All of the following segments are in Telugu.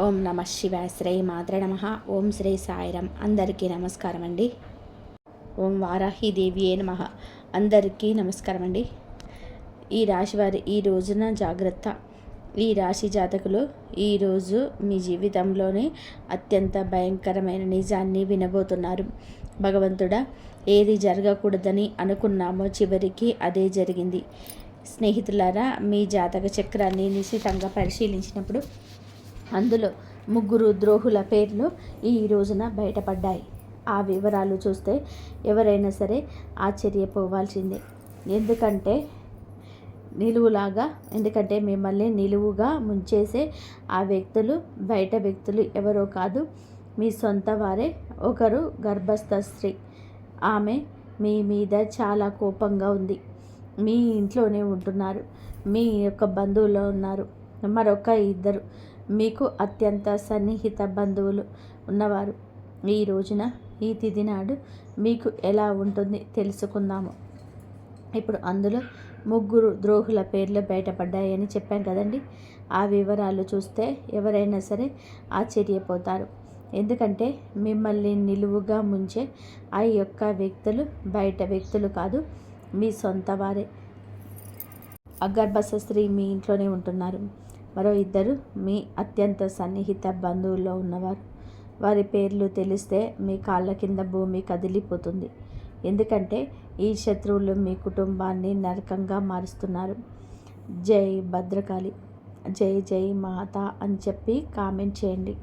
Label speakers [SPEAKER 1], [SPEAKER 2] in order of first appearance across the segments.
[SPEAKER 1] ఓం నమ శివాయ. శ్రీ మాత్రే నమ. ఓం శ్రీ సాయిరం. అందరికీ నమస్కారం అండి. ఓం వారాహిదేవియే నమ. అందరికీ నమస్కారం అండి. ఈ రాశివారి ఈ రోజున జాగ్రత్త. ఈ రాశి జాతకులు ఈరోజు మీ జీవితంలోనే అత్యంత భయంకరమైన నిజాన్ని వినబోతున్నారు. భగవంతుడా, ఏది జరగకూడదని అనుకున్నామో చివరికి అదే జరిగింది. స్నేహితులారా, మీ జాతక చక్రాన్ని నిశితంగా పరిశీలించినప్పుడు అందులో 3 ద్రోహుల పేర్లు ఈ రోజున బయటపడ్డాయి. ఆ వివరాలు చూస్తే ఎవరైనా సరే ఆశ్చర్యపోవాల్సిందే. ఎందుకంటే మిమ్మల్ని నిలువుగా ముంచేసే ఆ వ్యక్తులు బయట వ్యక్తులు ఎవరో కాదు, మీ సొంత వారే. ఒకరు గర్భస్థ స్త్రీ. ఆమె మీ మీద చాలా కోపంగా ఉంది. మీ ఇంట్లోనే ఉంటున్నారు, మీ యొక్క బంధువులో ఉన్నారు. మరొక 2 మీకు అత్యంత సన్నిహిత బంధువులు ఉన్నవారు. ఈ రోజున ఈ తిథి నాడు మీకు ఎలా ఉంటుంది తెలుసుకుందాము. ఇప్పుడు అందులో 3 ద్రోహుల పేర్లు బయటపడ్డాయని చెప్పాం కదండి. ఆ వివరాలు చూస్తే ఎవరైనా సరే ఆశ్చర్యపోతారు. ఎందుకంటే మిమ్మల్ని నిలువుగా ముంచే ఆ యొక్క వ్యక్తులు బయట వ్యక్తులు కాదు, మీ సొంత వారే. అగర్భస్థ స్త్రీ మీ ఇంట్లోనే ఉంటున్నారు. మరో 2 మీ అత్యంత సన్నిహిత బంధువుల్లో ఉన్నవారు. వారి పేర్లు తెలిస్తే మీ కాళ్ళ కింద భూమి కదిలిపోతుంది. ఎందుకంటే ఈ శత్రువులు మీ కుటుంబాన్ని నరకంగా మారుస్తున్నారు. జై భద్రకాళి, జై జై మాత అని చెప్పి కామెంట్ చేయండి.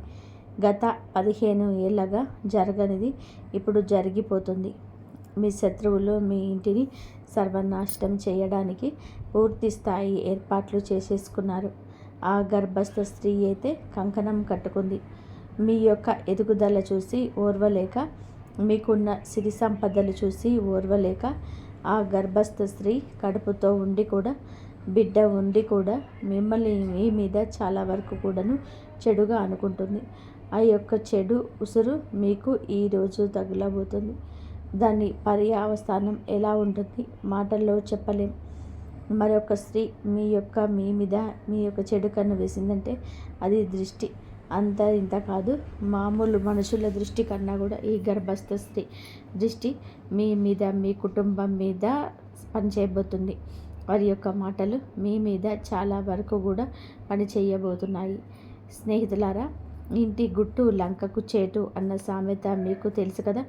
[SPEAKER 1] గత 15 ఏళ్ళగా జరగనిది ఇప్పుడు జరిగిపోతుంది. మీ శత్రువులు మీ ఇంటిని సర్వనాశనం చేయడానికి పూర్తి స్థాయి ఏర్పాట్లు చేసేసుకున్నారు. ఆ గర్భస్థ స్త్రీ అయితే కంకణం కట్టుకుంది. మీ యొక్క ఎదుగుదల చూసి ఓర్వలేక, మీకున్న సిరి సంపదలు చూసి ఓర్వలేక, ఆ గర్భస్థ స్త్రీ కడుపుతో ఉండి కూడా, బిడ్డ ఉండి కూడా మిమ్మల్ని మీ మీద చాలా వరకు కూడాను చెడుగా అనుకుంటుంది. ఆ యొక్క చెడు ఉసురు మీకు ఈరోజు తగులబోతుంది. దాని పర్యావస్థానం ఎలా ఉంటుంది మాటల్లో చెప్పలేం. మరొక స్త్రీ మీ మీద మీ యొక్క చెడు కన్ను వేసిందంటే అది దృష్టి అంత ఇంత కాదు, మామూలు మనుషుల దృష్టి కన్నా కూడా ఈ గర్భస్థ స్త్రీ దృష్టి మీ మీద, మీ కుటుంబం మీద పనిచేయబోతుంది. వారి యొక్క మాటలు మీ మీద చాలా వరకు కూడా పని చేయబోతున్నాయి. స్నేహితులారా, ఇంటి గుట్టు లంకకు చేటు అన్న సామెత మీకు తెలుసు కదా.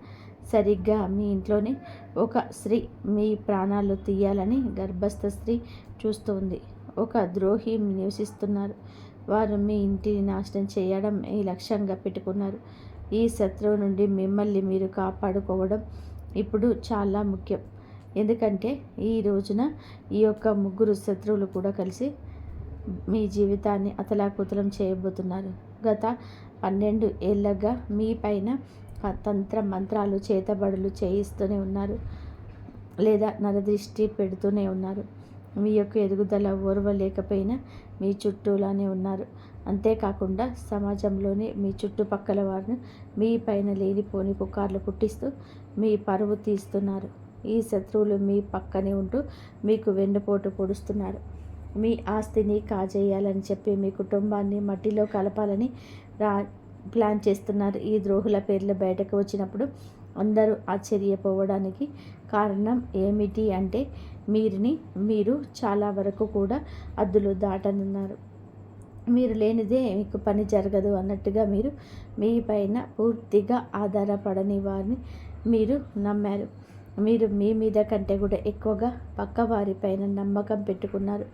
[SPEAKER 1] సరిగ్గా మీ ఇంట్లోనే ఒక స్త్రీ మీ ప్రాణాలు తీయాలని గర్భస్థ స్త్రీ చూస్తుంది. ఒక ద్రోహి నివసిస్తున్నారు. వారు మీ ఇంటిని నాశనం చేయడం ఈ లక్ష్యంగా పెట్టుకున్నారు. ఈ శత్రువు నుండి మిమ్మల్ని మీరు కాపాడుకోవడం ఇప్పుడు చాలా ముఖ్యం. ఎందుకంటే ఈ రోజున ఈ యొక్క 3 శత్రువులు కూడా కలిసి మీ జీవితాన్ని అతలాకుతలం చేయబోతున్నారు. గత 12 ఏళ్ళగా మీ పైన తంత్ర మంత్రాలు, చేతబడులు చేయిస్తూనే ఉన్నారు, లేదా నరదృష్టి పెడుతూనే ఉన్నారు. మీ యొక్క ఎదుగుదల ఓర్వలేకపోయినా మీ చుట్టూలానే ఉన్నారు. అంతేకాకుండా సమాజంలోనే మీ చుట్టుపక్కల వారిని మీ పైన లేనిపోని పుకార్లు పుట్టిస్తూ మీ పరువు తీస్తున్నారు. ఈ శత్రువులు మీ పక్కనే ఉంటూ మీకు వెన్నుపోటు పొడుస్తున్నారు. మీ ఆస్తిని కాజేయాలని చెప్పి మీ కుటుంబాన్ని మట్టిలో కలపాలని ప్లాన్ చేస్తున్నారు. ఈ ద్రోహుల పేర్లు బయటకు వచ్చినప్పుడు అందరూ ఆశ్చర్యపోవడానికి కారణం ఏమిటి అంటే మీరు చాలా వరకు కూడా హద్దులు దాటనున్నారు. మీరు లేనిదే మీకు పని జరగదు అన్నట్టుగా మీరు మీ పైన పూర్తిగా ఆధారపడని వారిని మీరు నమ్మారు. మీరు మీ మీద కంటే కూడా ఎక్కువగా పక్క వారిపైన నమ్మకం పెట్టుకున్నారు.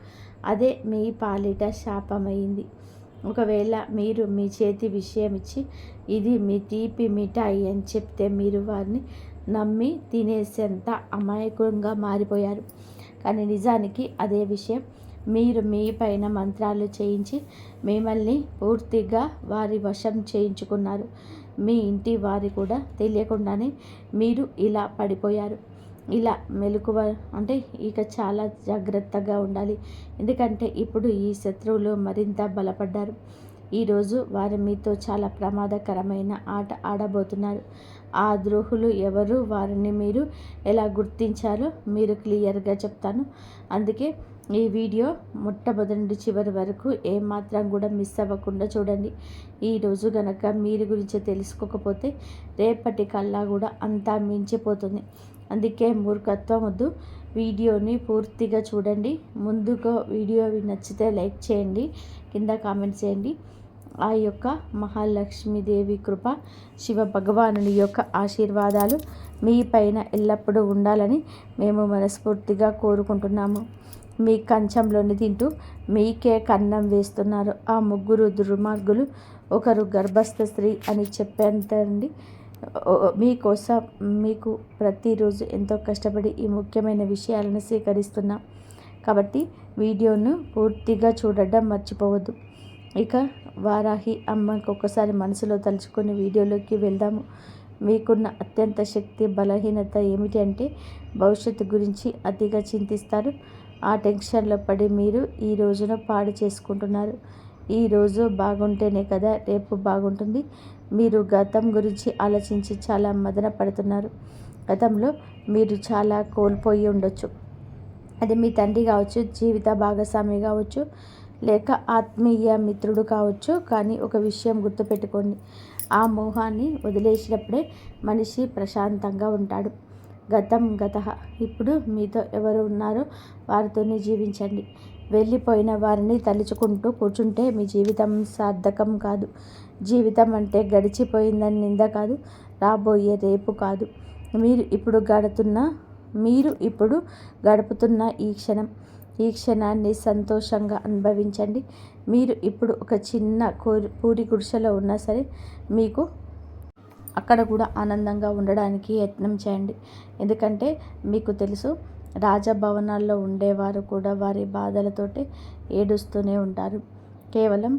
[SPEAKER 1] అదే మీ పాలిట శాపమైంది. ఒకవేళ మీరు మీ చేతి విషయం ఇచ్చి ఇది మీ తీపి మిఠాయి అని చెప్తే మీరు వారిని నమ్మి తినేసేంత అమాయకంగా మారిపోయారు. కానీ నిజానికి అదే విషయం. మీరు మీ పైన మంత్రాలు చేయించి మిమ్మల్ని పూర్తిగా వారి వశం చేయించుకున్నారు. మీ ఇంటి వారి కూడా తెలియకుండానే మీరు ఇలా పడిపోయారు. ఇలా మెలకువ అంటే ఇక చాలా జాగ్రత్తగా ఉండాలి. ఎందుకంటే ఇప్పుడు ఈ శత్రువులు మరింత బలపడ్డారు. ఈరోజు వారు మీతో చాలా ప్రమాదకరమైన ఆట ఆడబోతున్నారు. ఆ ద్రోహులు ఎవరు, వారిని మీరు ఎలా గుర్తించాలో మీరు క్లియర్గా చెప్తాను. అందుకే ఈ వీడియో మొట్టమొదటి నుండి చివరి వరకు ఏమాత్రం కూడా మిస్ అవ్వకుండా చూడండి. ఈరోజు గనక మీరు గురించి తెలుసుకోకపోతే రేపటి కల్లా కూడా అంతా మించిపోతుంది. అందుకే మూర్ఖత్వం వద్దు. వీడియోని పూర్తిగా చూడండి. ముందుగా వీడియో నచ్చితే లైక్ చేయండి, కింద కామెంట్ చేయండి. ఆ యొక్క మహాలక్ష్మీదేవి కృప, శివ భగవానుని యొక్క ఆశీర్వాదాలు మీ పైన ఎల్లప్పుడూ ఉండాలని మేము మనస్ఫూర్తిగా కోరుకుంటున్నాము. మీ కంచంలోని తింటూ మీకే కన్నం వేస్తున్నారు ఆ ముగ్గురు దుర్మార్గులు. ఒకరు గర్భస్థ స్త్రీ అని చెప్పేంతండి. మీకోసం మీకు ప్రతిరోజు ఎంతో కష్టపడి ఈ ముఖ్యమైన విషయాలను స్వీకరిస్తున్నాం కాబట్టి వీడియోను పూర్తిగా చూడడం మర్చిపోవద్దు. ఇక వారాహి అమ్మకి ఒక్కసారి మనసులో తలుచుకొని వీడియోలోకి వెళ్దాము. మీకున్న అత్యంత శక్తి బలహీనత ఏమిటి అంటే భవిష్యత్తు గురించి అతిగా చింతిస్తారు. ఆ టెన్షన్లో పడి మీరు ఈ రోజును పాడు చేసుకుంటున్నారు. ఈరోజు బాగుంటేనే కదా రేపు బాగుంటుంది. మీరు గతం గురించి ఆలోచించి చాలా మదన పడుతున్నారు. గతంలో మీరు చాలా కోల్పోయి ఉండొచ్చు. అది మీ తండ్రి కావచ్చు, జీవిత భాగస్వామి కావచ్చు, లేక ఆత్మీయ మిత్రుడు కావచ్చు. కానీ ఒక విషయం గుర్తుపెట్టుకోండి, ఆ మోహాన్ని వదిలేసినప్పుడే మనిషి ప్రశాంతంగా ఉంటాడు. గతం గతః. ఇప్పుడు మీతో ఎవరు ఉన్నారో వారితోనే జీవించండి. వెళ్ళిపోయిన వారిని తలుచుకుంటూ కూర్చుంటే మీ జీవితం సార్థకం కాదు. జీవితం అంటే గడిచిపోయిందని నింద కాదు, రాబోయే రేపు కాదు. మీరు ఇప్పుడు గడుపుతున్న ఈ క్షణాన్ని సంతోషంగా అనుభవించండి. మీరు ఇప్పుడు ఒక చిన్న పూరి గుడిసెలో ఉన్నా సరే మీకు అక్కడ కూడా ఆనందంగా ఉండడానికి యత్నం చేయండి. ఎందుకంటే మీకు తెలుసు, రాజభవనాల్లో ఉండేవారు కూడా వారి బాధలతోటి ఏడుస్తూనే ఉంటారు. కేవలం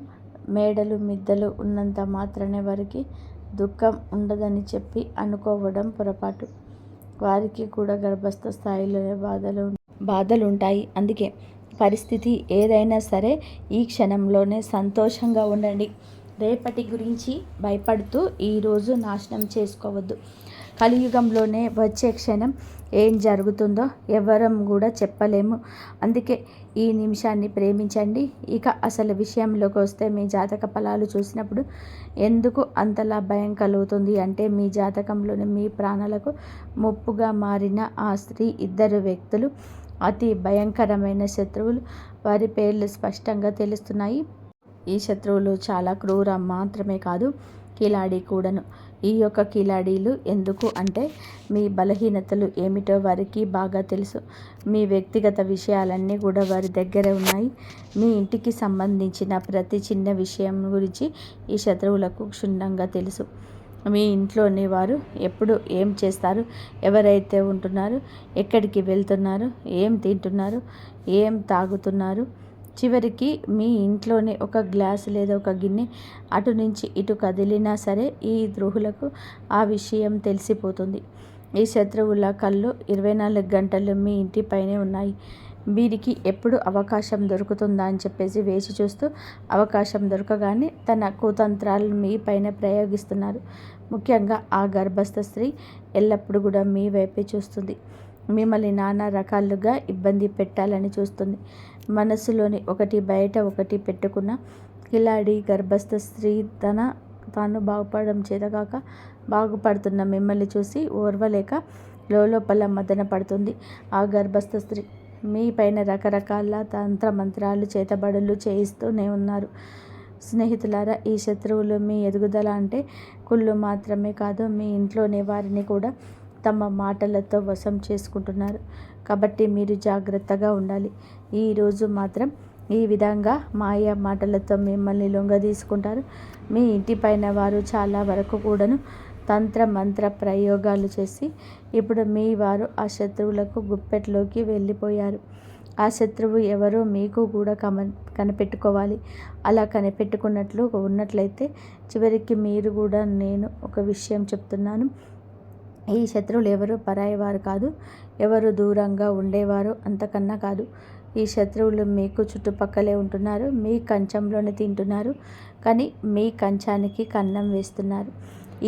[SPEAKER 1] మేడలు మిద్దెలు ఉన్నంత మాత్రమే వారికి దుఃఖం ఉండదని చెప్పి అనుకోవడం పొరపాటు. వారికి కూడా గర్భస్థ స్థాయిలోనే బాధలు ఉంటాయి. అందుకే పరిస్థితి ఏదైనా సరే ఈ క్షణంలోనే సంతోషంగా ఉండండి. రేపటి గురించి భయపడుతూ ఈరోజు నాశనం చేసుకోవద్దు. కలియుగంలోనే వచ్చే క్షణం ఏం జరుగుతుందో ఎవరం కూడా చెప్పలేము. అందుకే ఈ నిమిషాన్ని ప్రేమించండి. ఇక అసలు విషయంలోకి వస్తే, మీ జాతక ఫలాలు చూసినప్పుడు ఎందుకు అంతలా భయం కలుగుతుంది అంటే, మీ జాతకంలోని మీ ప్రాణాలకు ముప్పుగా మారిన ఆ స్త్రీ, ఇద్దరు వ్యక్తులు అతి భయంకరమైన శత్రువులు. వారి పేర్లు స్పష్టంగా తెలుస్తున్నాయి. ఈ శత్రువులు చాలా క్రూరం మాత్రమే కాదు, కిలాడి కూడాను. ఈ యొక్క కిలాడీలు ఎందుకు అంటే, మీ బలహీనతలు ఏమిటో వారికి బాగా తెలుసు. మీ వ్యక్తిగత విషయాలన్నీ కూడా వారి దగ్గర ఉన్నాయి. మీ ఇంటికి సంబంధించిన ప్రతి చిన్న విషయం గురించి ఈ శత్రువులకు క్షుణ్ణంగా తెలుసు. మీ ఇంట్లోని వారు ఎప్పుడు ఏం చేస్తారు, ఎవరైతే ఉంటున్నారు, ఎక్కడికి వెళ్తున్నారు, ఏం తింటున్నారు, ఏం తాగుతున్నారు, చివరికి మీ ఇంట్లోనే ఒక గ్లాస్ లేదా ఒక గిన్నె అటు నుంచి ఇటు కదిలినా సరే ఈ ద్రోహులకు ఆ విషయం తెలిసిపోతుంది. ఈ శత్రువుల కళ్ళు 24 గంటలు మీ ఇంటిపైనే ఉన్నాయి. వీరికి ఎప్పుడు అవకాశం దొరుకుతుందా అని చెప్పేసి వేచి చూస్తూ, అవకాశం దొరకగానే తన కుతంత్రాలను మీ పైన ప్రయోగిస్తున్నారు. ముఖ్యంగా ఆ గర్భస్థ స్త్రీ ఎల్లప్పుడూ కూడా మీ వైపే చూస్తుంది. మిమ్మల్ని నానా రకాలుగా ఇబ్బంది పెట్టాలని చూస్తుంది. మనసులోని ఒకటి బయట ఒకటి పెట్టుకున్న కిలాడి గర్భస్థ స్త్రీ తాను బాగుపడడం చేతగాక బాగుపడుతున్న మిమ్మల్ని చూసి ఓర్వలేక లోపల మదన పడుతుంది. ఆ గర్భస్థ స్త్రీ మీ పైన రకరకాల తంత్రమంత్రాలు చేతబడులు చేయిస్తూనే ఉన్నారు. స్నేహితులారా, ఈ శత్రువులు మీ ఎదుగుదల అంటే కుళ్ళు మాత్రమే కాదు, మీ ఇంట్లోని వారిని కూడా తమ మాటలతో వశం చేసుకుంటున్నారు. కాబట్టి మీరు జాగ్రత్తగా ఉండాలి. ఈరోజు మాత్రం ఈ విధంగా మాయ మాటలతో మిమ్మల్ని లొంగదీసుకుంటారు. మీ ఇంటిపైన వారు చాలా వరకు కూడాను తంత్ర మంత్ర ప్రయోగాలు చేసి ఇప్పుడు మీ వారు ఆ శత్రువులకు గుప్పెట్లోకి వెళ్ళిపోయారు. ఆ శత్రువు ఎవరో మీకు కూడా కనిపెట్టుకోవాలి. అలా కనిపెట్టుకున్నట్లు ఉన్నట్లయితే చివరికి మీరు కూడా, నేను ఒక విషయం చెప్తున్నాను, ఈ శత్రువులు ఎవరు పరాయి వారు కాదు, ఎవరు దూరంగా ఉండేవారు అంతకన్నా కాదు. ఈ శత్రువులు మీకు చుట్టుపక్కలే ఉంటున్నారు, మీ కంచంలోనే తింటున్నారు, కానీ మీ కంచానికి కన్నం వేస్తున్నారు.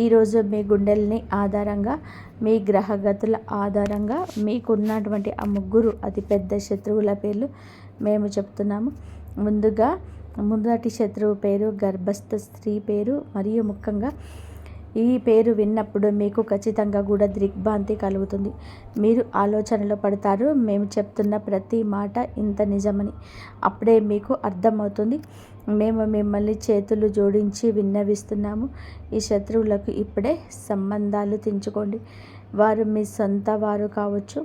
[SPEAKER 1] ఈరోజు మీ గుండెల్ని ఆధారంగా, మీ గ్రహగతుల ఆధారంగా మీకున్నటువంటి ఆ ముగ్గురు అతిపెద్ద శత్రువుల పేర్లు మేము చెప్తున్నాము. ముందుగా మొదటి శత్రువు పేరు గర్భస్థ స్త్రీ పేరు. మరియు ముఖ్యంగా ఈ పేరు విన్నప్పుడు మీకు ఖచ్చితంగా కూడా దిగ్భ్రాంతి కలుగుతుంది. మీరు ఆలోచనలో పడతారు, మేము చెప్తున్న ప్రతి మాట ఇంత నిజమని. అప్పుడే మీకు అర్థమవుతుంది. మేము మిమ్మల్ని చేతులు జోడించి విన్నవిస్తున్నాము. ఈ శత్రువులకు ఇప్పుడే సంబంధాలు తెంచుకోండి. వారు మీ సొంత వారు కావచ్చు,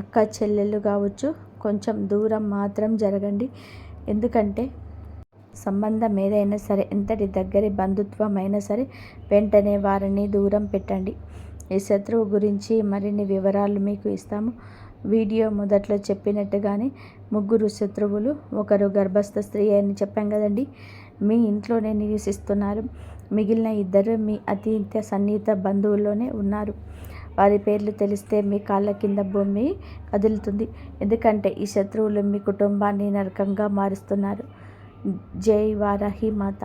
[SPEAKER 1] అక్క చెల్లెళ్ళు కావచ్చు. కొంచెం దూరం మాత్రం జరగండి. ఎందుకంటే సంబంధం ఏదైనా సరే, ఎంతటి దగ్గరి బంధుత్వం అయినా సరే, వెంటనే వారిని దూరం పెట్టండి. ఈ శత్రువు గురించి మరిన్ని వివరాలు మీకు ఇస్తాము. వీడియో మొదట్లో చెప్పినట్టుగానే 3 శత్రువులు, ఒకరు గర్భస్థ స్త్రీ అని చెప్పాం కదండి. మీ ఇంట్లోనే నివసిస్తున్నారు. మిగిలిన 2 మీ అత్యంత సన్నిహిత బంధువుల్లోనే ఉన్నారు. వారి పేర్లు తెలిస్తే మీ కాళ్ళ కింద భూమి కదులుతుంది. ఎందుకంటే ఈ శత్రువులు మీ కుటుంబాన్ని నరకంగా మారుస్తున్నారు. జై వారాహి మాత,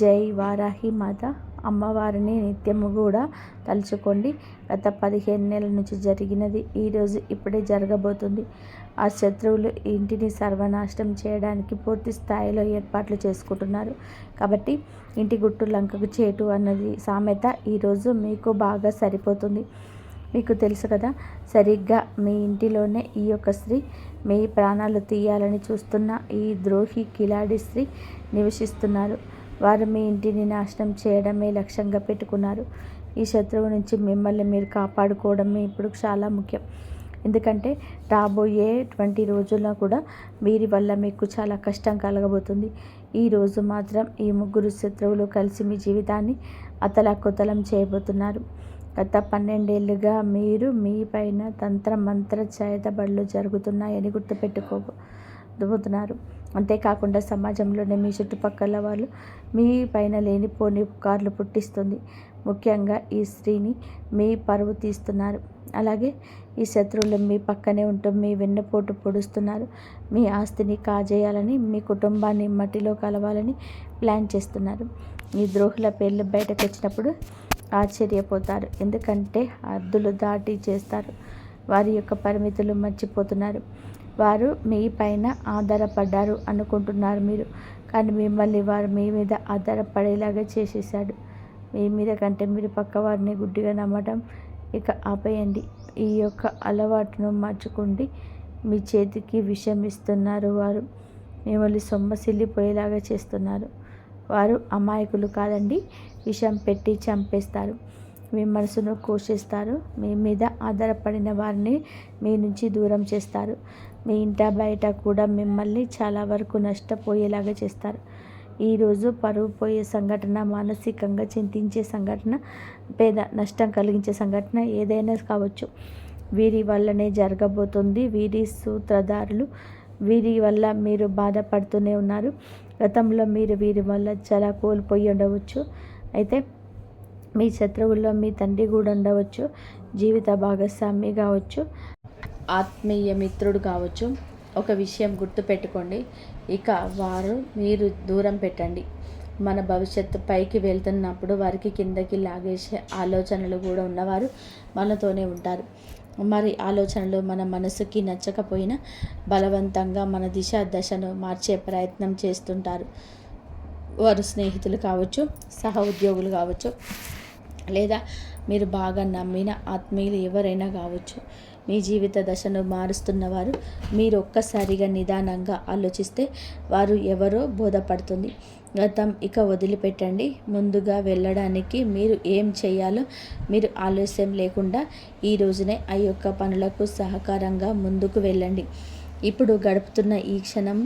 [SPEAKER 1] జై వారాహి మాత. అమ్మవారిని నిత్యము కూడా తలుచుకోండి. గత 15 నెలల నుంచి జరిగినది ఈరోజు ఇప్పుడే జరగబోతుంది. ఆ శత్రువులు ఇంటిని సర్వనాశనం చేయడానికి పూర్తి స్థాయిలో ఏర్పాట్లు చేసుకుంటున్నారు. కాబట్టి ఇంటి గుట్టు లంకకు చేటు అన్నది సామెత ఈరోజు మీకు బాగా సరిపోతుంది. మీకు తెలుసు కదా, సరిగ్గా మీ ఇంటిలోనే ఈ యొక్క స్త్రీ మీ ప్రాణాలు తీయాలని చూస్తున్న ఈ ద్రోహి కిలాడి స్త్రీ నివసిస్తున్నారు. వారు మీ ఇంటిని నాశనం చేయడమే లక్ష్యంగా పెట్టుకున్నారు. ఈ శత్రువు నుంచి మిమ్మల్ని మీరు కాపాడుకోవడమే ఇప్పుడు చాలా ముఖ్యం. ఎందుకంటే రాబోయే 20 రోజుల్లో కూడా వీరి వల్ల మీకు చాలా కష్టం కలగబోతుంది. ఈరోజు మాత్రం ఈ 3 శత్రువులు కలిసి మీ జీవితాన్ని అతలాకుతలం చేయబోతున్నారు. గత 12 ఏళ్ళుగా మీ పైన తంత్ర మంత్ర చేతబడులు జరుగుతున్నాయని గుర్తుపెట్టుకోబోతున్నారు. అంతేకాకుండా సమాజంలోనే మీ చుట్టుపక్కల వాళ్ళు మీ పైన లేనిపోని పుకార్లు పుట్టిస్తుంది. ముఖ్యంగా ఈ స్త్రీని మీ పరువు తీస్తున్నారు. అలాగే ఈ శత్రువులు మీ పక్కనే ఉంటూ మీ వెన్నుపోటు పొడుస్తున్నారు. మీ ఆస్తిని కాజేయాలని, మీ కుటుంబాన్ని మట్టిలో కలవాలని ప్లాన్ చేస్తున్నారు. ఈ ద్రోహుల పేర్లు బయటకు వచ్చినప్పుడు ఆశ్చర్యపోతారు. ఎందుకంటే హద్దులు దాటి చేస్తారు. వారి యొక్క పరిమితులు మర్చిపోతున్నారు. వారు మీ పైన ఆధారపడ్డారు అనుకుంటున్నారు మీరు, కానీ మిమ్మల్ని వారు మీ మీద ఆధారపడేలాగా చేసేసాడు. మీ మీద కంటే మీరు పక్క వారిని గుడ్డిగా నమ్మటం ఇక ఆపేయండి. ఈ యొక్క అలవాటును మార్చుకోండి. మీ చేతికి విషం ఇస్తున్నారు. వారు మిమ్మల్ని సొమ్మసిల్లిపోయేలాగా చేస్తున్నారు. వారు అమాయకులు కాదండి. విషం పెట్టి చంపేస్తారు. మీ మనసును కోసేస్తారు. మీ మీద ఆధారపడిన వారిని మీ నుంచి దూరం చేస్తారు. మీ ఇంట బయట కూడా మిమ్మల్ని చాలా వరకు నష్టపోయేలాగా చేస్తారు. ఈరోజు పరువు పోయే సంఘటన, మానసికంగా చింతించే సంఘటన, పేద నష్టం కలిగించే సంఘటన ఏదైనా కావచ్చు, వీరి వల్లనే జరగబోతుంది. వీరి సూత్రధారులు. వీరి వల్ల మీరు బాధపడుతూనే ఉన్నారు. గతంలో మీరు వీరి వల్ల చాలా కోల్పోయి ఉండవచ్చు. అయితే మీ శత్రువుల్లో మీ తండ్రి కూడా ఉండవచ్చు, జీవిత భాగస్వామి కావచ్చు, ఆత్మీయ మిత్రుడు కావచ్చు. ఒక విషయం గుర్తుపెట్టుకోండి, ఇక వారు మీరు దూరం పెట్టండి. మన భవిష్యత్తు పైకి వెళ్తున్నప్పుడు వారికి కిందకి లాగేసే ఆలోచనలు కూడా ఉన్నవారు మనతోనే ఉంటారు. మరి ఆలోచనలు మన మనసుకి నచ్చకపోయినా బలవంతంగా మన దశను మార్చే ప్రయత్నం చేస్తుంటారు. వారు స్నేహితులు కావచ్చు, సహ ఉద్యోగులు కావచ్చు, లేదా మీరు బాగా నమ్మిన ఆత్మీయులు ఎవరైనా కావచ్చు. మీ జీవిత దశను మారుస్తున్నవారు. మీరు ఒక్కసారిగా నిదానంగా ఆలోచిస్తే వారు ఎవరో బోధపడుతుంది. గతం ఇక వదిలిపెట్టండి. ముందుగా వెళ్ళడానికి మీరు ఏం చేయాలో మీరు ఆలస్యం లేకుండా ఈ రోజునే ఆ యొక్క పనులకు సహకారంగా ముందుకు వెళ్ళండి. ఇప్పుడు గడుపుతున్న ఈ క్షణం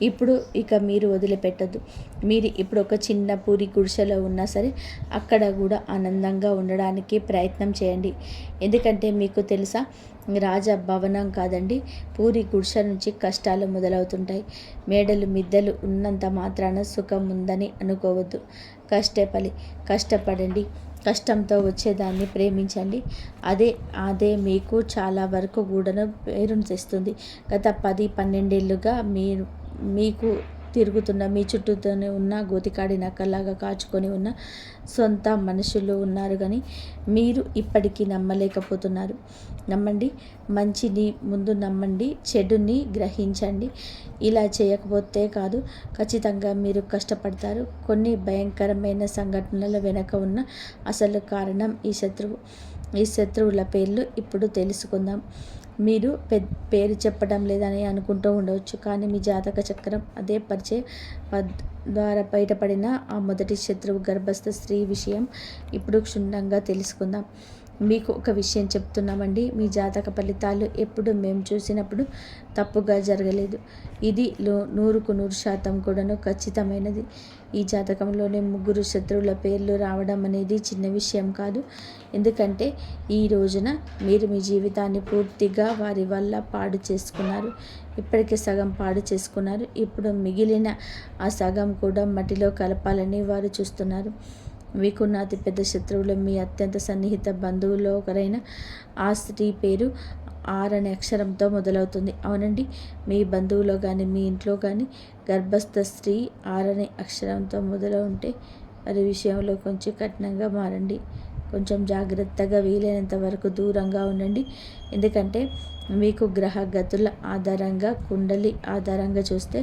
[SPEAKER 1] ఇప్పుడు ఇక మీరు వదిలిపెట్టద్దు. మీరు ఇప్పుడు ఒక చిన్న పూరి గుడిసెలో ఉన్నా సరే అక్కడ కూడా ఆనందంగా ఉండడానికి ప్రయత్నం చేయండి. ఎందుకంటే మీకు తెలుసా, రాజభవనం కాదండి, పూరి గుడిసె నుంచి కష్టాలు మొదలవుతుంటాయి. మేడలు మిద్దెలు ఉన్నంత మాత్రాన సుఖం ఉందని అనుకోవద్దు. కష్టపడండి. కష్టంతో వచ్చేదాన్ని ప్రేమించండి. అదే మీకు చాలా వరకు కూడాను పేరును తెస్తుంది. గత 10-12 ఏళ్ళుగా మీకు తిరుగుతున్న మీ చుట్టూతోనే ఉన్న గోతికాడి నక్కల్లాగా కాచుకొని ఉన్న సొంత మనుషులు ఉన్నారు, కానీ మీరు ఇప్పటికీ నమ్మలేకపోతున్నారు. నమ్మండి, మంచిని ముందు నమ్మండి, చెడుని గ్రహించండి. ఇలా చేయకపోతే కాదు, ఖచ్చితంగా మీరు కష్టపడతారు. కొన్ని భయంకరమైన సంఘటనల వెనుక ఉన్న అసలు కారణం ఈ శత్రువుల పేర్లు ఇప్పుడు తెలుసుకుందాం. మీరు పేరు చెప్పడం లేదని అనుకుంటూ ఉండవచ్చు, కానీ మీ జాతక చక్రం అదే పరిచయం ద్వారా బయటపడిన ఆ మొదటి శత్రువు గర్భస్థ స్త్రీ విషయం ఇప్పుడు క్షుణ్ణంగా తెలుసుకుందాం. మీకు ఒక విషయం చెప్తున్నామండి, మీ జాతక ఫలితాలు ఎప్పుడు మేము చూసినప్పుడు తప్పుగా జరగలేదు. ఇది 100% కూడాను ఖచ్చితమైనది. ఈ జాతకంలోనే 3 శత్రువుల పేర్లు రావడం అనేది చిన్న విషయం కాదు. ఎందుకంటే ఈ రోజున మీరు మీ జీవితాన్ని పూర్తిగా వారి వల్ల పాడు చేసుకున్నారు. ఇప్పటికే సగం పాడు చేసుకున్నారు. ఇప్పుడు మిగిలిన ఆ సగం కూడా మట్టిలో కలపాలని వారు చూస్తున్నారు. మీకున్న అతిపెద్ద శత్రువులు మీ అత్యంత సన్నిహిత బంధువుల్లో ఒకరైన ఆ స్త్రీ పేరు ఆర్ అనే అక్షరంతో మొదలవుతుంది. అవునండి, మీ బంధువులో కానీ మీ ఇంట్లో కానీ గర్భస్థ స్త్రీ ఆర్ అనే అక్షరంతో మొదలవుంటే వారి విషయంలో కొంచెం కఠినంగా మారండి. కొంచెం జాగ్రత్తగా, వీలైనంత వరకు దూరంగా ఉండండి. ఎందుకంటే మీకు గ్రహ గతుల ఆధారంగా, కుండలి ఆధారంగా చూస్తే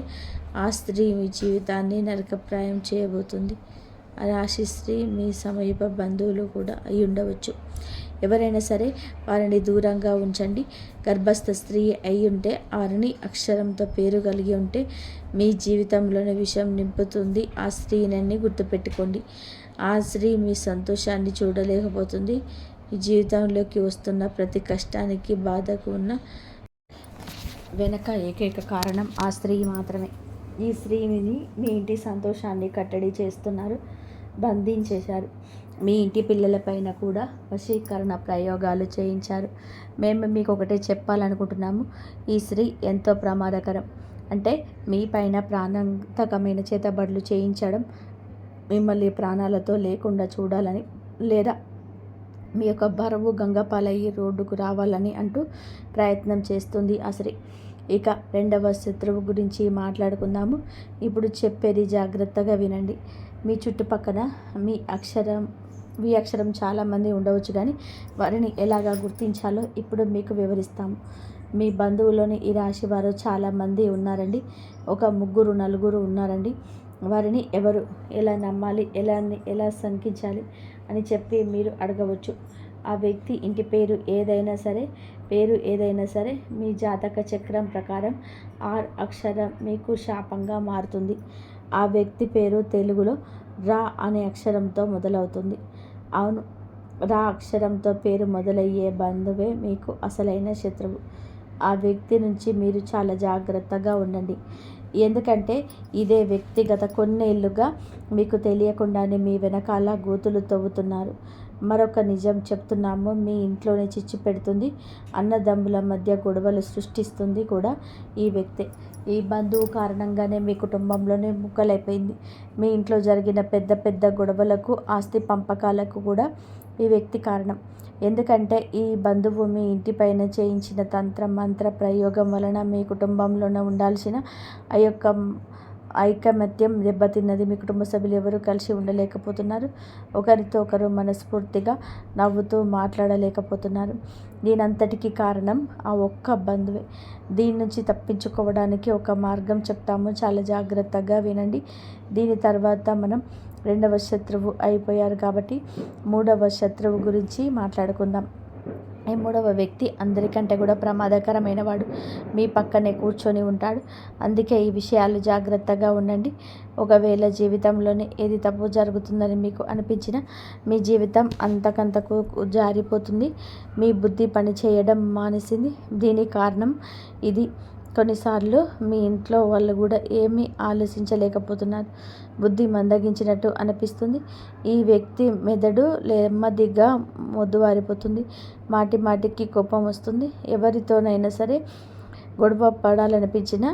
[SPEAKER 1] ఆ స్త్రీ మీ జీవితాన్ని నరకప్రాయం చేయబోతుంది. రాశి స్త్రీ మీ సమీప బంధువులు కూడా అయి ఉండవచ్చు. ఎవరైనా సరే వారిని దూరంగా ఉంచండి. గర్భస్థ స్త్రీ అయి ఉంటే, ఆరుని అక్షరంతో పేరు కలిగి ఉంటే మీ జీవితంలోని విషయం నింపుతుంది. ఆ స్త్రీని గుర్తుపెట్టుకోండి. ఆ స్త్రీ మీ సంతోషాన్ని చూడలేకపోతుంది. మీ జీవితంలోకి వస్తున్న ప్రతి కష్టానికి, బాధకు ఉన్న వెనక ఏకైక కారణం ఆ స్త్రీ మాత్రమే. ఈ స్త్రీని మీ ఇంటి సంతోషాన్ని కట్టడి చేస్తున్నారు, బంధించేశారు. మీ ఇంటి పిల్లలపైన కూడా వశీకరణ ప్రయోగాలు చేయించారు. మేము మీకు ఒకటే చెప్పాలనుకుంటున్నాము, ఈ స్త్రీ ఎంతో ప్రమాదకరం. అంటే మీ పైన ప్రాణాంతకమైన చేతబడులు చేయించడం, మిమ్మల్ని ప్రాణాలతో లేకుండా చూడాలని, లేదా మీ యొక్క బరువు గంగపాలయ్యి రోడ్డుకు రావాలని అంటూ ప్రయత్నం చేస్తుంది ఆ స్త్రీ. ఇక రెండవ శత్రువు గురించి మాట్లాడుకుందాము. ఇప్పుడు చెప్పేది జాగ్రత్తగా వినండి. మీ చుట్టుపక్కల మీ అక్షరం చాలామంది ఉండవచ్చు, కానీ వారిని ఎలాగా గుర్తించాలో ఇప్పుడు మీకు వివరిస్తాము. మీ బంధువులోని ఈ రాశి వారు చాలామంది ఉన్నారండి. ఒక 3-4 ఉన్నారండి. వారిని ఎవరు ఎలా నమ్మాలి, ఎలా శంకించాలి అని చెప్పి మీరు అడగవచ్చు. ఆ వ్యక్తి ఇంటి పేరు ఏదైనా సరే మీ జాతక చక్రం ప్రకారం ఆర్ అక్షరం మీకు శాపంగా మారుతుంది. ఆ వ్యక్తి పేరు తెలుగులో రా అనే అక్షరంతో మొదలవుతుంది. అవును, రా అక్షరంతో పేరు మొదలయ్యే బంధువే మీకు అసలైన శత్రువు. ఆ వ్యక్తి నుంచి మీరు చాలా జాగ్రత్తగా ఉండండి. ఎందుకంటే ఇదే వ్యక్తి గత కొన్నేళ్లుగా మీకు తెలియకుండానే మీ వెనకాల గోతులు తవ్వుతున్నారు. మరొక నిజం చెప్తున్నాము, మీ ఇంట్లోనే చిచ్చు పెడుతుంది, అన్నదమ్ముల మధ్య గొడవలు సృష్టిస్తుంది కూడా ఈ వ్యక్తే. ఈ బంధువు కారణంగానే మీ కుటుంబంలోనే ముక్కలైపోయింది. మీ ఇంట్లో జరిగిన పెద్ద గొడవలకు, ఆస్తి పంపకాలకు కూడా ఈ వ్యక్తి కారణం. ఎందుకంటే ఈ బంధువు మీ ఇంటిపైన చేయించిన తంత్ర మంత్ర ప్రయోగం వలన మీ కుటుంబంలోనే ఉండాల్సిన ఆ యొక్క ఐకమత్యం దెబ్బతిన్నది. మీ కుటుంబ సభ్యులు ఎవరు కలిసి ఉండలేకపోతున్నారు. ఒకరితో ఒకరు మనస్ఫూర్తిగా నవ్వుతూ మాట్లాడలేకపోతున్నారు. దీనంతటికీ కారణం ఆ ఒక్క బంధువే. దీని నుంచి తప్పించుకోవడానికి ఒక మార్గం చెప్తాము, చాలా జాగ్రత్తగా వినండి. దీని తర్వాత మనం రెండవ శత్రువు అయిపోయారు కాబట్టి మూడవ శత్రువు గురించి మాట్లాడుకుందాం. ఈ మూడవ వ్యక్తి అందరికంటే కూడా ప్రమాదకరమైన వాడు. మీ పక్కనే కూర్చొని ఉంటాడు. అందుకే ఈ విషయాలు జాగ్రత్తగా ఉండండి. ఒకవేళ జీవితంలోనే ఏది తప్పు జరుగుతుందని మీకు అనిపించినా మీ జీవితం అంతకంతకు జారిపోతుంది. మీ బుద్ధి పని చేయడం మానేసింది. దీనికి కారణం ఇది. కొన్నిసార్లు మీ ఇంట్లో వాళ్ళు కూడా ఏమీ ఆలోచించలేకపోతున్నారు. బుద్ధి మందగించినట్టు అనిపిస్తుంది. ఈ వ్యక్తి మెదడు నెమ్మదిగా మొద్దువారిపోతుంది. మాటికి కోపం వస్తుంది. ఎవరితోనైనా సరే గొడవ పడాలనిపించినా,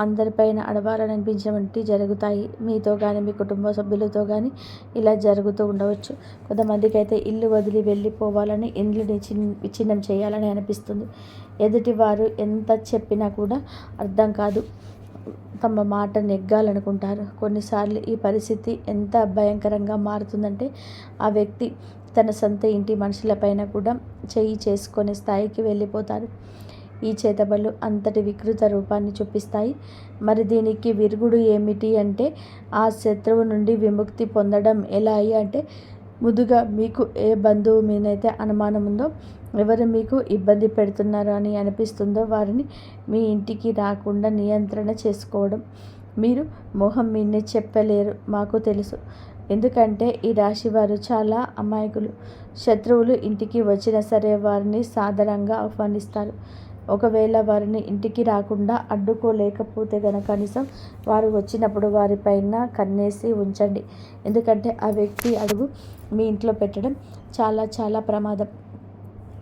[SPEAKER 1] అందరిపైన అడవాలనిపించినవి జరుగుతాయి. మీతో కానీ, మీ కుటుంబ సభ్యులతో కానీ ఇలా జరుగుతూ ఉండవచ్చు. కొంతమందికి అయితే ఇల్లు వదిలి వెళ్ళిపోవాలని, ఇండ్లుని విచ్ఛిన్నం చేయాలని అనిపిస్తుంది. ఎదుటివారు ఎంత చెప్పినా కూడా అర్థం కాదు. తమ మాట నెగ్గాలనుకుంటారు. కొన్నిసార్లు ఈ పరిస్థితి ఎంత భయంకరంగా మారుతుందంటే ఆ వ్యక్తి తన సొంత ఇంటి మనుషులపైన కూడా చెయ్యి చేసుకునే స్థాయికి వెళ్ళిపోతారు. ఈ చేతబడులు అంతటి వికృత రూపాన్ని చూపిస్తాయి. మరి దీనికి విరుగుడు ఏమిటి అంటే ఆ శత్రువు నుండి విముక్తి పొందడం ఎలా అంటే ముందుగా మీకు ఏ బంధువు మీదైతే అనుమానం ఉందో, ఎవరు మీకు ఇబ్బంది పెడుతున్నారో అని అనిపిస్తుందో వారిని మీ ఇంటికి రాకుండా నియంత్రణ చేసుకోవడం. మీరు మొహం మీదనే చెప్పలేరు, మాకు తెలుసు. ఎందుకంటే ఈ రాశి వారు చాలా అమాయకులు. శత్రువులు ఇంటికి వచ్చినా సరే వారిని సాదరంగా ఆహ్వానిస్తారు. ఒకవేళ వారిని ఇంటికి రాకుండా అడ్డుకోలేకపోతే గనక కనీసం వారు వచ్చినప్పుడు వారిపైన కన్నేసి ఉంచండి. ఎందుకంటే ఆ వ్యక్తి అడుగు మీ ఇంట్లో పెట్టడం చాలా చాలా ప్రమాదం.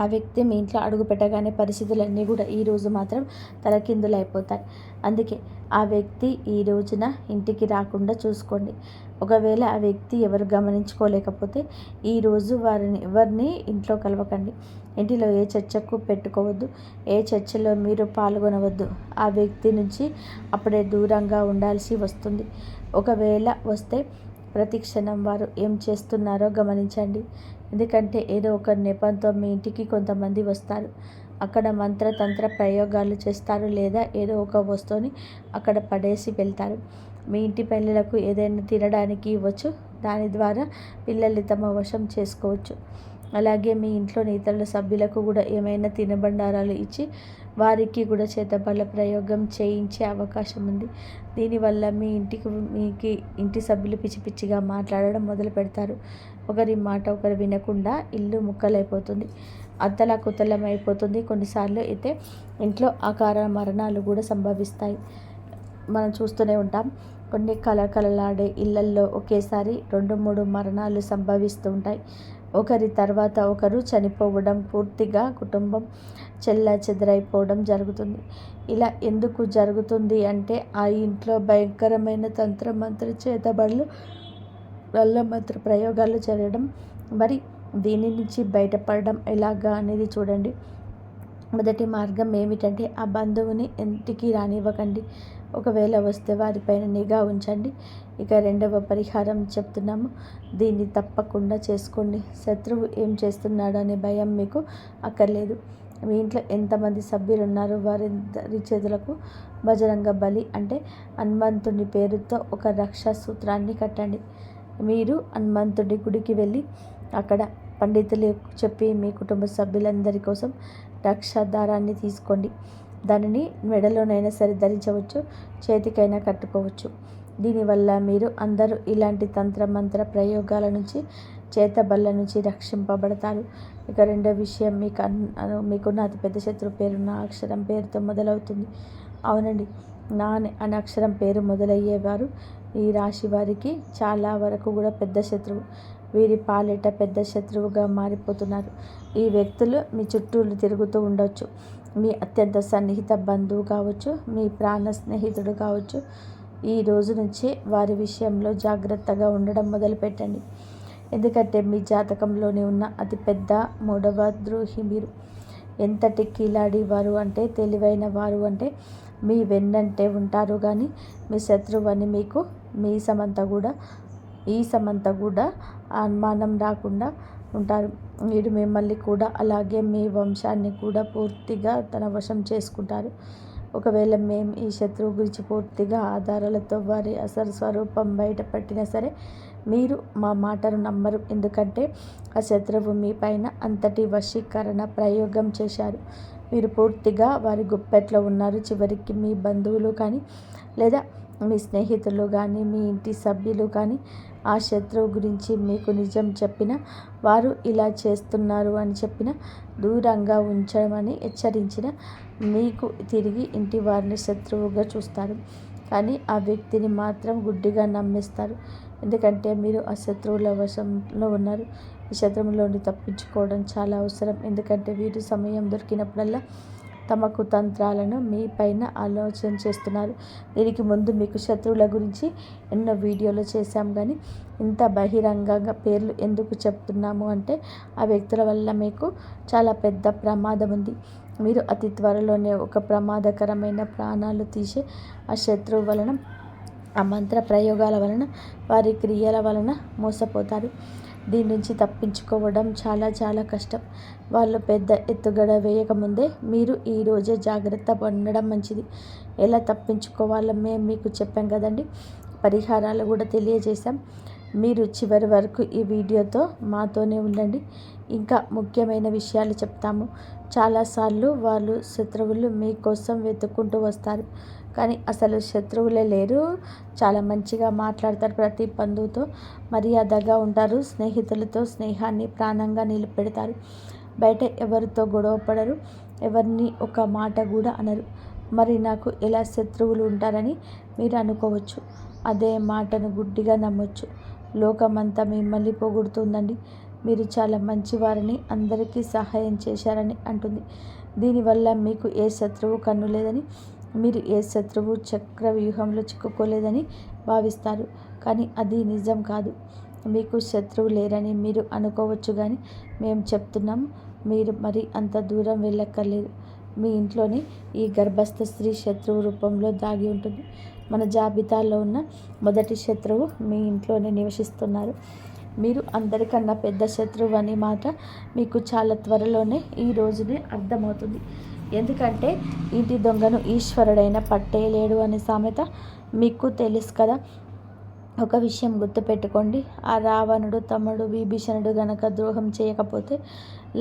[SPEAKER 1] ఆ వ్యక్తి మీ ఇంట్లో అడుగు పెట్టగానే పరిస్థితులన్నీ కూడా ఈరోజు మాత్రం తలకిందులైపోతాయి. అందుకే ఆ వ్యక్తి ఈ రోజున ఇంటికి రాకుండా చూసుకోండి. ఒకవేళ ఆ వ్యక్తి ఎవరు గమనించుకోలేకపోతే ఈరోజు ఎవరిని ఇంట్లో కలవకండి. ఇంటిలో ఏ చర్చకు పెట్టుకోవద్దు. ఏ చర్చలో మీరు పాల్గొనవద్దు. ఆ వ్యక్తి నుంచి అప్పుడే దూరంగా ఉండాల్సి వస్తుంది. ఒకవేళ వస్తే ప్రతి క్షణం వారు ఏం చేస్తున్నారో గమనించండి. ఎందుకంటే ఏదో ఒక నెపంతో మీ ఇంటికి కొంతమంది వస్తారు. అక్కడ మంత్రతంత్ర ప్రయోగాలు చేస్తారు, లేదా ఏదో ఒక వస్తువుని అక్కడ పడేసి వెళ్తారు. మీ ఇంటి పిల్లలకు ఏదైనా తినడానికి ఇవ్వచ్చు. దాని ద్వారా పిల్లల్ని తమ వశం చేసుకోవచ్చు. అలాగే మీ ఇంట్లోని ఇతరుల సభ్యులకు కూడా ఏమైనా తినబండారాలు ఇచ్చి వారికి కూడా చేతబడుల ప్రయోగం చేయించే అవకాశం ఉంది. దీనివల్ల మీ ఇంటి సభ్యులు పిచ్చి పిచ్చిగా మాట్లాడడం మొదలు పెడతారు. ఒకరి మాట ఒకరు వినకుండా ఇల్లు ముక్కలైపోతుంది, అత్తలాకుతలం అయిపోతుంది. కొన్నిసార్లు అయితే ఇంట్లో అకార మరణాలు కూడా సంభవిస్తాయి. మనం చూస్తూనే ఉంటాం. కొన్ని కలకలలాడే ఇళ్లల్లో ఒకేసారి 2-3 మరణాలు సంభవిస్తూ ఉంటాయి. ఒకరి తర్వాత ఒకరు చనిపోవడం, పూర్తిగా కుటుంబం చెల్లాచెదరైపోవడం జరుగుతుంది. ఇలా ఎందుకు జరుగుతుంది అంటే ఆ ఇంట్లో భయంకరమైన తంత్రమంత్ర చేతబడులు, మంత్ర ప్రయోగాలు జరగడం. మరి దీని నుంచి బయటపడడం ఎలాగా అనేది చూడండి. మొదటి మార్గం ఏమిటంటే ఆ బంధువుని ఇంటికి రానివ్వకండి. ఒకవేళ వస్తే వారిపైన నిఘా ఉంచండి. ఇక రెండవ పరిహారం చెప్తున్నాము, దీన్ని తప్పకుండా చేసుకోండి. శత్రువు ఏం చేస్తున్నాడు అనే భయం మీకు అక్కర్లేదు. మీ ఇంట్లో ఎంతమంది సభ్యులు ఉన్నారో వారి చేతులకు బజరంగ బలి అంటే హనుమంతుని పేరుతో ఒక రక్షా సూత్రాన్ని కట్టండి. మీరు హనుమంతుడి గుడికి వెళ్ళి అక్కడ పండితులు చెప్పి మీ కుటుంబ సభ్యులందరి కోసం రక్షా దారాన్ని తీసుకోండి. దానిని మెడలోనైనా సరే ధరించవచ్చు, చేతికైనా కట్టుకోవచ్చు. దీనివల్ల మీరు అందరూ ఇలాంటి తంత్రమంత్ర ప్రయోగాల నుంచి, చేతబళ్ళ నుంచి రక్షింపబడతారు. ఇక రెండో విషయం, మీకున్న అతిపెద్ద శత్రువు పేరు నా అక్షరం పేరుతో మొదలవుతుంది. అవునండి, నా అనే అక్షరం పేరు మొదలయ్యేవారు ఈ రాశి వారికి చాలా వరకు కూడా పెద్ద శత్రువు. వీరి పాలిట పెద్ద శత్రువుగా మారిపోతున్నారు. ఈ వ్యక్తులు మీ చుట్టూ తిరుగుతూ ఉండొచ్చు. మీ అత్యంత సన్నిహిత బంధువు కావచ్చు, మీ ప్రాణ స్నేహితుడు కావచ్చు. ఈ రోజు నుంచి వారి విషయంలో జాగ్రత్తగా ఉండడం మొదలుపెట్టండి. ఎందుకంటే మీ జాతకంలోనే ఉన్న అతిపెద్ద 3వ ద్రోహి మీరు. ఎంతటి కిలాడి వారు అంటే, తెలివైన వారు అంటే మీ వెన్నంటే ఉంటారు. కానీ మీ శత్రువు అని మీకు ఈ సమంతా కూడా అనుమానం రాకుండా ఉంటారు. వీడు మిమ్మల్ని కూడా అలాగే మీ వంశాన్ని కూడా పూర్తిగా తన వశం చేసుకుంటారు. ఒకవేళ మేము ఈ శత్రువు గురించి పూర్తిగా ఆధారాలతో వారి అసలు స్వరూపం బయటపట్టినా సరే మీరు మా మాటను నమ్మరు. ఎందుకంటే ఆ శత్రువు మీ పైన అంతటి వశీకరణ ప్రయోగం చేశారు. మీరు పూర్తిగా వారి గుప్పెట్లో ఉన్నారు. చివరికి మీ బంధువులు కానీ, లేదా మీ స్నేహితులు కానీ, మీ ఇంటి సభ్యులు కానీ ఆ శత్రువు గురించి మీకు నిజం చెప్పిన, వారు ఇలా చేస్తున్నారు అని చెప్పిన, దూరంగా ఉంచమని హెచ్చరించిన, మీకు తిరిగి ఇంటి వారిని శత్రువుగా చూస్తారు. కానీ ఆ వ్యక్తిని మాత్రం గుడ్డిగా నమ్మేస్తారు. ఎందుకంటే మీరు ఆ శత్రువుల వశంలో ఉన్నారు. ఈ శత్రువులోని తప్పించుకోవడం చాలా అవసరం. ఎందుకంటే వీరు సమయం దొరికినప్పుడల్లా తమ కుతంత్రాలను మీ పైన ఆలోచన చేస్తున్నారు. దీనికి ముందు మీకు శత్రువుల గురించి ఎన్నో వీడియోలు చేశాం. కానీ ఇంత బహిరంగంగా పేర్లు ఎందుకు చెప్తున్నాము అంటే ఆ వ్యక్తుల వల్ల మీకు చాలా పెద్ద ప్రమాదం ఉంది. మీరు అతి త్వరలోనే ఒక ప్రమాదకరమైన ప్రాణాలు తీసే ఆ శత్రువు వలన, ఆ మంత్ర ప్రయోగాల వలన, వారి క్రియల వలన మోసపోతారు. దీని నుంచి తప్పించుకోవడం చాలా చాలా కష్టం. వాళ్ళు పెద్ద ఎత్తుగడ వేయకముందే మీరు ఈరోజే జాగ్రత్త పడడం మంచిది. ఎలా తప్పించుకోవాలో మేము మీకు చెప్పాం కదండి. పరిహారాలు కూడా తెలియజేశాం. మీరు చివరి వరకు ఈ వీడియోతో మాతోనే ఉండండి. ఇంకా ముఖ్యమైన విషయాలు చెప్తాము. చాలాసార్లు వాళ్ళు శత్రువులు మీకోసం వెతుక్కుంటూ వస్తారు, కానీ అసలు శత్రువులే లేరు. చాలా మంచిగా మాట్లాడతారు, ప్రతి బంధువుతో మర్యాదగా ఉంటారు, స్నేహితులతో స్నేహాన్ని ప్రాణంగా నిలబెడతారు. బయట ఎవరితో గొడవ పడరు, ఎవరిని ఒక మాట కూడా అనరు. మరి నాకు ఎలా శత్రువులు ఉంటారని మీరు అనుకోవచ్చు. అదే మాటను గుడ్డిగా నమ్మొచ్చు. లోకమంతా మిమ్మల్ని పొగుడుతుందండి. మీరు చాలా మంచివారని, అందరికీ సహాయం చేశారని అంటుంది. దీనివల్ల మీకు ఏ శత్రువు కన్ను లేదని, మీరు ఏ శత్రువు చక్రవ్యూహంలో చిక్కుకోలేదని భావిస్తారు. కానీ అది నిజం కాదు. మీకు శత్రువు లేరని మీరు అనుకోవచ్చు, కానీ మేము చెప్తున్నాం, మీరు మరి అంత దూరం వెళ్ళక్కర్లేదు. మీ ఇంట్లోనే ఈ గర్భస్థ స్త్రీ శత్రువు రూపంలో దాగి ఉంటుంది. మన జాబితాలో ఉన్న మొదటి శత్రువు మీ ఇంట్లోనే నివసిస్తున్నారు. మీరు అందరికన్నా పెద్ద శత్రువు అని మాట మీకు చాలా త్వరలోనే ఈ రోజునే అర్థమవుతుంది. ఎందుకంటే ఇంటి దొంగను ఈశ్వరుడైన పట్టేయలేడు అనే సామెత మీకు తెలుసు కదా. ఒక విషయం గుర్తుపెట్టుకోండి. ఆ రావణుడు తమ్ముడు విభీషణుడు గనక ద్రోహం చేయకపోతే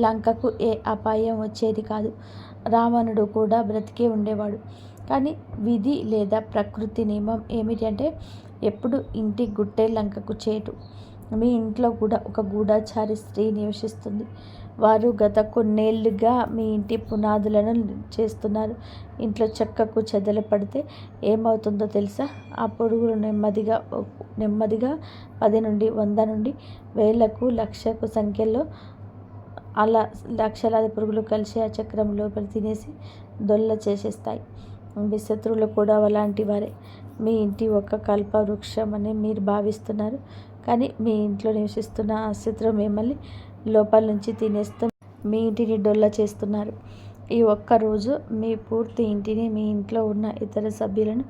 [SPEAKER 1] లంకకు ఏ అపాయం వచ్చేది కాదు. రావణుడు కూడా బ్రతికే ఉండేవాడు. కానీ విధి లేదా ప్రకృతి నియమం ఏమిటంటే ఎప్పుడు ఇంటి గుట్టే లంకకు చేటు. మీ ఇంట్లో కూడా ఒక గూఢచారి స్త్రీ నివసిస్తుంది. వారు గత కొన్నేళ్లుగా మీ ఇంటి పునాదులను చేస్తున్నారు. ఇంట్లో చెక్కకు చెదలు పడితే ఏమవుతుందో తెలుసా? ఆ పురుగులు నెమ్మదిగా 10 నుండి 100 నుండి వేలకు లక్షకు సంఖ్యలో అలా లక్షలాది పురుగులు కలిసి ఆ చక్రం లోపల తినేసి దొల్ల చేసేస్తాయి. మీ శత్రువులు కూడా అలాంటి వారే. మీ ఇంటి ఒక కల్ప వృక్షం అని మీరు భావిస్తున్నారు, కానీ మీ ఇంట్లో నివసిస్తున్న ఆ శత్రువు మిమ్మల్ని లోపల నుంచి తినేస్తూ మీ ఇంటిని డొల్ల చేస్తున్నారు. ఈ ఒక్కరోజు మీ పూర్తి ఇంటిని, మీ ఇంట్లో ఉన్న ఇతర సభ్యులను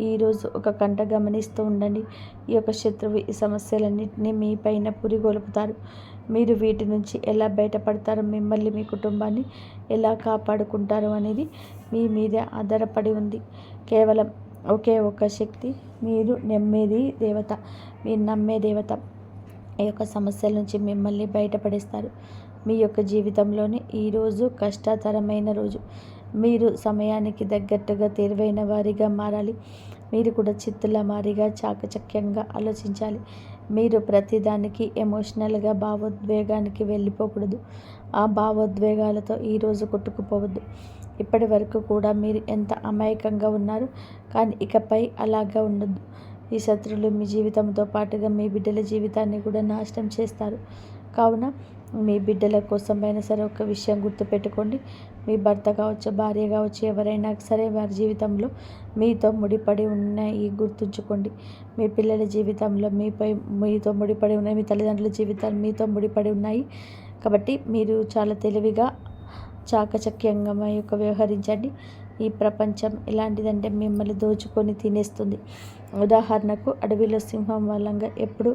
[SPEAKER 1] ఈరోజు ఒక కంట గమనిస్తూ ఉండండి. ఈ యొక్క శత్రువు ఈ సమస్యలన్నింటినీ మీ పైన పురిగొల్పుతారు. మీరు వీటి నుంచి ఎలా బయటపడతారో, మిమ్మల్ని మీ కుటుంబాన్ని ఎలా కాపాడుకుంటారో అనేది మీ మీద ఆధారపడి ఉంది. కేవలం ఒకే ఒక్క శక్తి, మీరు నమ్మేది దేవత. ఈ యొక్క సమస్యల నుంచి మిమ్మల్ని బయటపడేస్తారు. మీ యొక్క జీవితంలోని ఈరోజు కష్టతరమైన రోజు. మీరు సమయానికి తగ్గట్టుగా తెలివైన వారిగా మారాలి. మీరు కూడా చిత్తుల మారిగా చాకచక్యంగా ఆలోచించాలి. మీరు ప్రతిదానికి ఎమోషనల్గా భావోద్వేగానికి వెళ్ళిపోకూడదు. ఆ భావోద్వేగాలతో ఈరోజు కొట్టుకుపోవద్దు. ఇప్పటి వరకు కూడా మీరు ఎంత అమాయకంగా ఉన్నారు, కానీ ఇకపై అలాగా ఉండొద్దు. ఈ శత్రువులు మీ జీవితంతో పాటుగా మీ బిడ్డల జీవితాన్ని కూడా నాశనం చేస్తారు. కావున మీ బిడ్డల కోసమైనా సరే ఒక విషయం గుర్తుపెట్టుకోండి. మీ భర్త కావచ్చు, భార్య కావచ్చు, ఎవరైనా సరే వారి జీవితంలో మీతో ముడిపడి ఉన్నాయి గుర్తుంచుకోండి. మీ పిల్లల జీవితంలో మీతో ముడిపడి ఉన్నాయి. మీ తల్లిదండ్రుల జీవితాలు మీతో ముడిపడి ఉన్నాయి. కాబట్టి మీరు చాలా తెలివిగా చాకచక్యంగా వ్యవహరించండి. ఈ ప్రపంచం ఎలాంటిదంటే మిమ్మల్ని దోచుకొని తినేస్తుంది. ఉదాహరణకు అడవిలో సింహం వల్లంగా ఎప్పుడు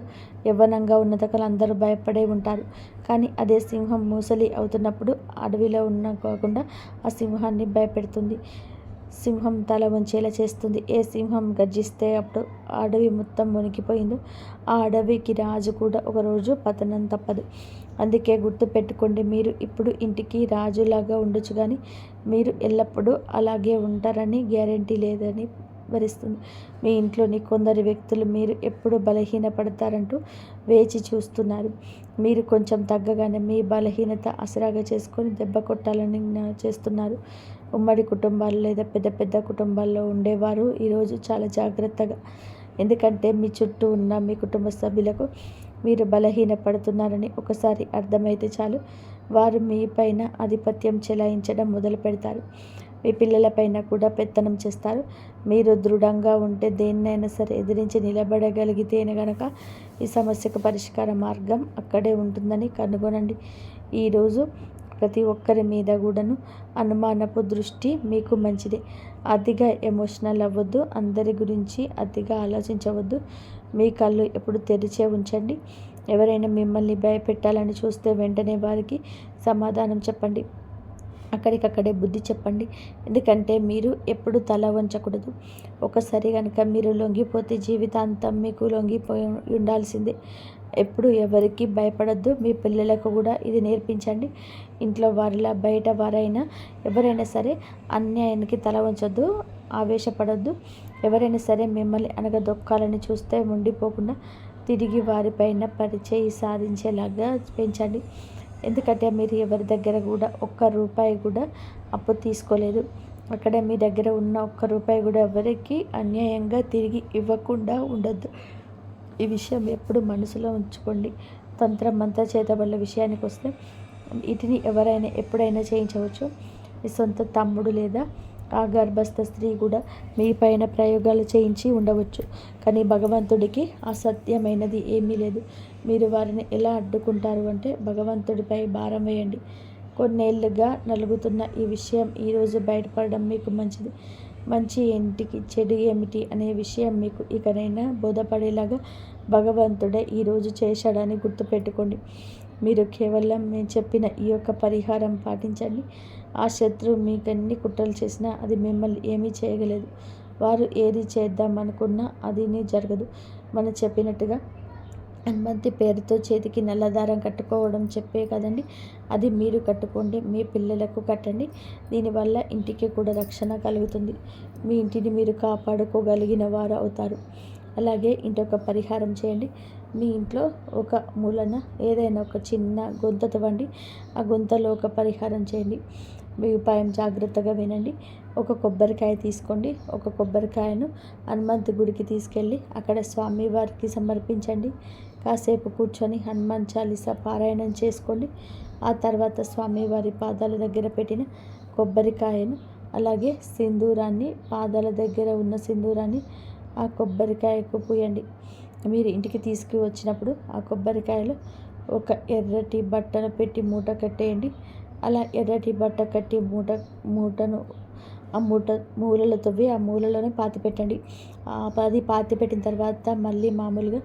[SPEAKER 1] యవ్వనంగా ఉన్నతకలు అందరూ భయపడే ఉంటారు. కానీ అదే సింహం మూసలి అవుతున్నప్పుడు అడవిలో కాకుండా ఆ సింహాన్ని భయపెడుతుంది. సింహం తల వంచేలా చేస్తుంది. ఏ సింహం గర్జిస్తే అప్పుడు ఆ అడవి మొత్తం మునిగిపోయిందో ఆ అడవికి రాజు కూడా ఒకరోజు పతనం తప్పదు. అందుకే గుర్తుపెట్టుకోండి, మీరు ఇప్పుడు ఇంటికి రాజులాగా ఉండొచ్చు, కానీ మీరు ఎల్లప్పుడూ అలాగే ఉంటారని గ్యారంటీ లేదని భరిస్తుంది. మీ ఇంట్లోని కొందరు వ్యక్తులు మీరు ఎప్పుడు బలహీనపడతారంటూ వేచి చూస్తున్నారు. మీరు కొంచెం తగ్గగానే మీ బలహీనత ఆసరాగా చేసుకొని దెబ్బ కొట్టాలని చేస్తున్నారు. ఉమ్మడి కుటుంబాలు లేదా పెద్ద పెద్ద కుటుంబాల్లో ఉండేవారు ఈరోజు చాలా జాగ్రత్తగా, ఎందుకంటే మీ చుట్టూ ఉన్న మీ కుటుంబ సభ్యులకు మీరు బలహీనపడుతున్నారని ఒకసారి అర్థమైతే చాలు, వారు మీ పైన ఆధిపత్యం చెలాయించడం మొదలు పెడతారు. మీ పిల్లలపైన కూడా పెత్తనం చేస్తారు. మీరు దృఢంగా ఉంటే దేన్నైనా సరే ఎదిరించి నిలబడగలిగితేనే గనక ఈ సమస్యకు పరిష్కార మార్గం అక్కడే ఉంటుందని కనుగొనండి. ఈరోజు ప్రతి ఒక్కరి మీద కూడాను అనుమానపు దృష్టి మీకు మంచిది. అతిగా ఎమోషనల్ అవ్వద్దు, అందరి గురించి అతిగా ఆలోచించవద్దు. మీ కళ్ళు ఎప్పుడు తెరిచే ఉంచండి. ఎవరైనా మిమ్మల్ని భయపెట్టాలని చూస్తే వెంటనే వారికి సమాధానం చెప్పండి. అక్కడికక్కడే బుద్ధి చెప్పండి. ఎందుకంటే మీరు ఎప్పుడు తల వంచకూడదు. ఒకసారి కనుక మీరు లొంగిపోతే జీవితాంతం మీకు లొంగిపోయి ఉండాల్సిందే. ఎప్పుడు ఎవరికి భయపడద్దు. మీ పిల్లలకు కూడా ఇది నేర్పించండి. ఇంట్లో వారిలా బయట వారైనా ఎవరైనా సరే అన్యాయానికి తల వంచొద్దు, ఆవేశపడద్దు. ఎవరైనా సరే మిమ్మల్ని అనగదొక్కాలని చూస్తే ఉండిపోకుండా తిరిగి వారిపైన పరిచయం సాధించేలాగా పెంచండి. ఎందుకంటే మీరు ఎవరి దగ్గర కూడా ఒక్క రూపాయి కూడా అప్పు తీసుకోలేదు. అక్కడ మీ దగ్గర ఉన్న ఒక్క రూపాయి కూడా ఎవరికి అన్యాయంగా తిరిగి ఇవ్వకుండా ఉండొద్దు. ఈ విషయం ఎప్పుడు మనసులో ఉంచుకోండి. తంత్ర మంత్ర చేతబడుల విషయానికి వస్తే వీటిని ఎవరైనా ఎప్పుడైనా చేయించవచ్చు. మీ సొంత తమ్ముడు లేదా ఆ గర్భస్థ స్త్రీ కూడా మీ పైన ప్రయోగాలు చేయించి ఉండవచ్చు. కానీ భగవంతుడికి అసత్యమైనది ఏమీ లేదు. మీరు వారిని ఎలా అడ్డుకుంటారు అంటే భగవంతుడిపై భారం వేయండి. కొన్నేళ్లుగా నలుగుతున్న ఈ విషయం ఈరోజు బయటపడడం మీకు మంచిది. మంచి ఏంటికి చెడు ఏమిటి అనే విషయం మీకు ఇకనైనా బోధపడేలాగా భగవంతుడే ఈరోజు చేశాడని గుర్తుపెట్టుకోండి. మీరు కేవలం మేము చెప్పిన ఈ యొక్క పరిహారం పాటించండి. ఆ శత్రువు మీకెన్ని కుట్రలు చేసినా అది మిమ్మల్ని ఏమీ చేయగలేదు. వారు ఏది చేద్దామనుకున్నా అది జరగదు. మనం చెప్పినట్టుగా హనుమంతి పేరుతో చేతికి నల్లదారం కట్టుకోవడం చెప్పే కదండి, అది మీరు కట్టుకోండి, మీ పిల్లలకు కట్టండి. దీనివల్ల ఇంటికి కూడా రక్షణ కలుగుతుంది. మీ ఇంటిని మీరు కాపాడుకోగలిగిన వారు అవుతారు. అలాగే ఇంకొక పరిహారం చేయండి. మీ ఇంట్లో ఒక మూలన ఏదైనా ఒక చిన్న గుంత తవ్వండి. ఆ గుంతలో ఒక పరిహారం చేయండి. మీ ఉపాయం జాగ్రత్తగా వినండి. ఒక కొబ్బరికాయ తీసుకోండి. ఒక కొబ్బరికాయను హనుమంతు గుడికి తీసుకెళ్ళి అక్కడ స్వామివారికి సమర్పించండి. కాసేపు కూర్చొని హనుమాన్ చాలీసా పారాయణం చేసుకోండి. ఆ తర్వాత స్వామివారి పాదాల దగ్గర పెట్టిన కొబ్బరికాయను అలాగే సింధూరాన్ని, పాదాల దగ్గర ఉన్న సింధూరాన్ని ఆ కొబ్బరికాయకు పూయండి. మీరు ఇంటికి తీసుకువచ్చినప్పుడు ఆ కొబ్బరికాయలు ఒక ఎర్రటి బట్టను పెట్టి మూట కట్టేయండి. అలా ఎర్రటి బట్ట కట్టి మూటను ఆ మూలలో తవ్వి ఆ మూలలోనే పాతిపెట్టండి. అది పాతిపెట్టిన తర్వాత మళ్ళీ మామూలుగా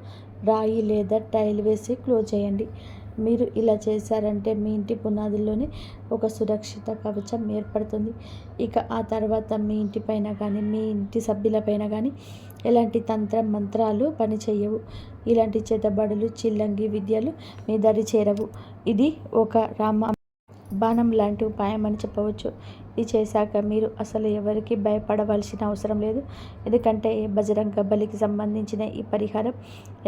[SPEAKER 1] రాయి లేదా టైల్ వేసి క్లోజ్ చేయండి. మీరు ఇలా చేశారంటే మీ ఇంటి పునాదుల్లోనే ఒక సురక్షిత కవచం ఏర్పడుతుంది. ఇక ఆ తర్వాత మీ ఇంటిపైన కానీ మీ ఇంటి సభ్యులపైన కానీ ఎలాంటి తంత్ర మంత్రాలు పనిచేయవు. ఇలాంటి చేతబడులు, చిల్లంగి విద్యలు మీ దరి చేరవు. ఇది ఒక బాణం లాంటి ఉపాయం అని చెప్పవచ్చు. ఇది చేశాక మీరు అసలు ఎవరికి భయపడవలసిన అవసరం లేదు. ఎందుకంటే బజరంగ బలికి సంబంధించిన ఈ పరిహారం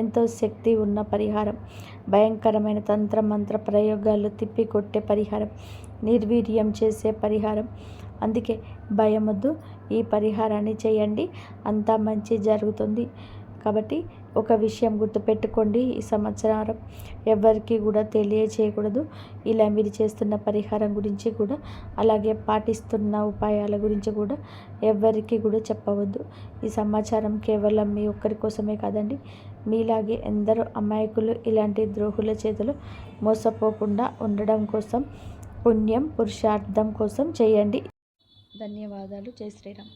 [SPEAKER 1] ఎంతో శక్తి ఉన్న పరిహారం. భయంకరమైన తంత్ర మంత్ర ప్రయోగాలు తిప్పికొట్టే పరిహారం, నిర్వీర్యం చేసే పరిహారం. అందుకే భయమొద్దు, ఈ పరిహారాన్ని చేయండి, అంతా మంచి జరుగుతుంది. కాబట్టి ఒక విషయం గుర్తుపెట్టుకోండి, ఈ సంవత్సరం ఎవరికి కూడా తెలియచేయకూడదు. ఇలా మీరు చేస్తున్న పరిహారం గురించి కూడా అలాగే పాటిస్తున్న ఉపాయాల గురించి కూడా ఎవరికి కూడా చెప్పవద్దు. ఈ సమాచారం కేవలం మీ ఒక్కరి కోసమే కాదండి, మీలాగే ఎందరో అమాయకులు ఇలాంటి ద్రోహుల చేతులు మోసపోకుండా ఉండడం కోసం, పుణ్యం పురుషార్థం కోసం చేయండి. ధన్యవాదాలు. జై శ్రీరామ్.